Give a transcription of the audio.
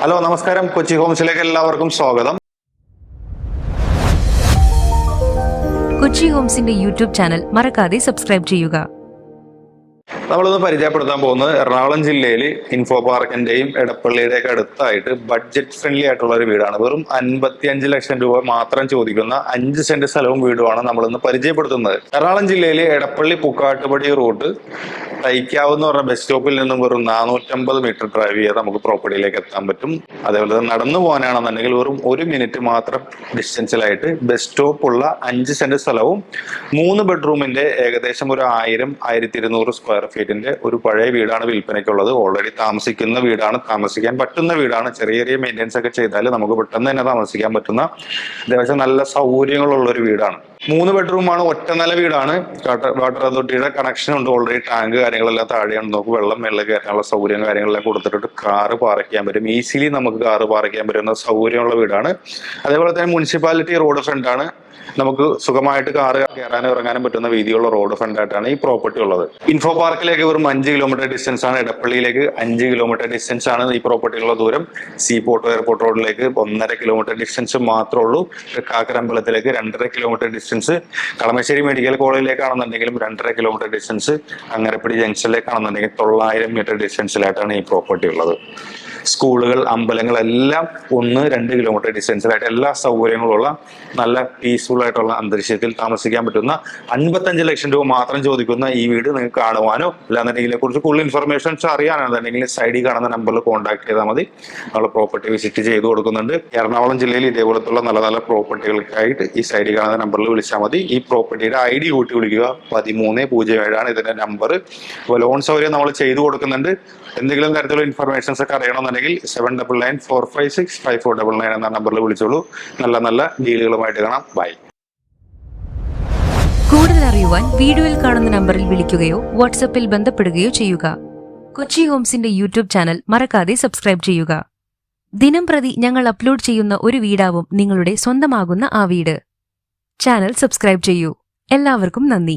Hello നമസ്കാരം, കൊച്ചി ഹോംസിലേക്ക് എല്ലാവർക്കും സ്വാഗതം. കൊച്ചി ഹോംസിന്റെ യൂട്യൂബ് ചാനൽ മറക്കാതെ സബ്സ്ക്രൈബ് ചെയ്യുക. നമ്മളൊന്ന് പരിചയപ്പെടുത്താൻ പോകുന്നത് എറണാകുളം ജില്ലയിൽ ഇൻഫോ പാർക്കിന്റെയും എടപ്പള്ളിയുടെ ഒക്കെ അടുത്തായിട്ട് ബഡ്ജറ്റ് ഫ്രണ്ട്ലി ആയിട്ടുള്ള ഒരു വീടാണ്. വെറും 55 ലക്ഷം രൂപ മാത്രം ചോദിക്കുന്ന 5 സെന്റ് സ്ഥലവും വീടുമാണ് നമ്മളിന്ന് പരിചയപ്പെടുത്തുന്നത്. എറണാകുളം ജില്ലയിൽ എടപ്പള്ളി പുക്കാട്ടുപടി റൂട്ട് തൈക്കാവ് എന്ന് പറഞ്ഞ ബസ് സ്റ്റോപ്പിൽ നിന്നും വെറും 450 മീറ്റർ ഡ്രൈവ് ചെയ്ത് നമുക്ക് പ്രോപ്പർട്ടിയിലേക്ക് എത്താൻ പറ്റും. അതേപോലെ തന്നെ നടന്നു പോകാനാണെന്നുണ്ടെങ്കിൽ വെറും 1 മിനിറ്റ് മാത്രം ഡിസ്റ്റൻസിലായിട്ട് ബസ് സ്റ്റോപ്പ് ഉള്ള 5 സെന്റ് സ്ഥലവും 3 ബെഡ്റൂമിന്റെ ഏകദേശം ഒരു 1000-1200 സ്ക്വയർ ഫീറ്റിന്റെ ഒരു പഴയ വീടാണ് വിൽപ്പനയ്ക്കുള്ളത്. ഓൾറെഡി താമസിക്കുന്ന വീടാണ്, താമസിക്കാൻ പറ്റുന്ന വീടാണ്. ചെറിയ ചെറിയ മെയിൻ്റെനൻസ് ഒക്കെ ചെയ്താൽ നമുക്ക് പെട്ടെന്ന് തന്നെ താമസിക്കാൻ പറ്റുന്ന അത്യാവശ്യം നല്ല സൗകര്യങ്ങളുള്ള ഒരു വീടാണ്. 3 ബെഡ്റൂമാണ്, ഒറ്റ നില വീടാണ്. വാട്ടർ അതോറിറ്റിയുടെ കണക്ഷൻ ഉണ്ട്. ഓൾറെഡി ടാങ്ക് കാര്യങ്ങളെല്ലാം താഴെയാണ്. നമുക്ക് വെള്ളം മേളിൽ കയറാനുള്ള സൗകര്യം കാര്യങ്ങളെല്ലാം കൊടുത്തിട്ട് കാറ് പാർക്ക് ചെയ്യാൻ പറ്റും. ഈസിലി നമുക്ക് കാറ് പാർക്ക് ചെയ്യാൻ പറ്റുന്ന സൗകര്യമുള്ള വീടാണ്. അതേപോലെ തന്നെ മുനിസിപ്പാലിറ്റി റോഡ് ഫ്രണ്ടാണ്. നമുക്ക് സുഖമായിട്ട് കാറ് കയറാനും ഇറങ്ങാനും പറ്റുന്ന വീതിയുള്ള റോഡ് ഫ്രണ്ടായിട്ടാണ് ഈ പ്രോപ്പർട്ടി ഉള്ളത്. ഇൻഫോ പാർക്കിലേക്ക് വെറും 5 കിലോമീറ്റർ ഡിസ്റ്റൻസ് ആണ്. എടപ്പള്ളിയിലേക്ക് 5 കിലോമീറ്റർ ഡിസ്റ്റൻസ് ആണ് ഈ പ്രോപ്പർട്ടിയുള്ള ദൂരം. സീപോർട്ട് എയർപോർട്ട് റോഡിലേക്ക് 1.5 കിലോമീറ്റർ ഡിസ്റ്റൻസ് മാത്രമേ ഉള്ളൂ. കാക്കരമ്പലത്തിലേക്ക് 2.5 കിലോമീറ്റർ ഡിസ്റ്റൻസ്. കളമശ്ശേരി മെഡിക്കൽ കോളേജിലേക്കാണെന്നുണ്ടെങ്കിലും 2.5 കിലോമീറ്റർ ഡിസ്റ്റൻസ്. അങ്ങരപ്പടി ജംഗ്ഷനിലേക്കാണെന്നുണ്ടെങ്കിൽ 900 മീറ്റർ ഡിസ്റ്റൻസിലായിട്ടാണ് ഈ പ്രോപ്പർട്ടി ഉള്ളത്. സ്കൂളുകൾ, അമ്പലങ്ങൾ എല്ലാം 1-2 കിലോമീറ്റർ ഡിസ്റ്റൻസിലായിട്ട് എല്ലാ സൗകര്യങ്ങളുള്ള നല്ല പീസ്ഫുൾ ആയിട്ടുള്ള അന്തരീക്ഷത്തിൽ താമസിക്കാൻ പറ്റുന്ന 55 ലക്ഷം രൂപ മാത്രം ചോദിക്കുന്ന ഈ വീട് നിങ്ങൾക്ക് കാണുവാനോ അല്ലാന്നുണ്ടെങ്കിൽ ഇതിനെക്കുറിച്ച് കൂടുതൽ ഇൻഫർമേഷൻസ് അറിയാനാണെന്നുണ്ടെങ്കിൽ സൈഡിൽ കാണുന്ന നമ്പറിൽ കോൺടാക്ട് ചെയ്താൽ മതി. നമ്മൾ പ്രോപ്പർട്ടി വിസിറ്റ് ചെയ്ത് കൊടുക്കുന്നുണ്ട്. എറണാകുളം ജില്ലയിൽ ഇതേപോലത്തുള്ള നല്ല നല്ല പ്രോപ്പർട്ടികൾക്കായിട്ട് ഈ സൈഡിൽ കാണുന്ന നമ്പറിൽ വിളിച്ചാൽ മതി. ഈ പ്രോപ്പർട്ടിയുടെ ID കൂട്ടി വിളിക്കുക. 1307 ആണ് ഇതിന്റെ നമ്പർ. അപ്പോൾ ലോൺ സൗകര്യം നമ്മൾ ചെയ്തു കൊടുക്കുന്നുണ്ട്. എന്തെങ്കിലും തരത്തിലുള്ള ഇൻഫർമേഷൻസ് ഒക്കെ അറിയണമെന്നുണ്ടെങ്കിൽ 7994565499 എന്ന നമ്പറിൽ വിളിച്ചോളൂ. നല്ല നല്ല ഡീലുകളുമായിട്ട് കാണാം. ബൈ. കൂടുതൽ അറിയുവാൻ വീഡിയോയിൽ കാണുന്ന നമ്പറിൽ വിളിക്കുകയോ വാട്സാപ്പിൽ ബന്ധപ്പെടുകയോ ചെയ്യുക. കൊച്ചി ഹോംസിന്റെ യൂട്യൂബ് ചാനൽ മറക്കാതെ സബ്സ്ക്രൈബ് ചെയ്യുക. ദിനം പ്രതി ഞങ്ങൾ അപ്ലോഡ് ചെയ്യുന്ന ഒരു വീടാവും നിങ്ങളുടെ സ്വന്തമാകുന്ന ആ വീട്. ചാനൽ സബ്സ്ക്രൈബ് ചെയ്യൂ. എല്ലാവർക്കും നന്ദി.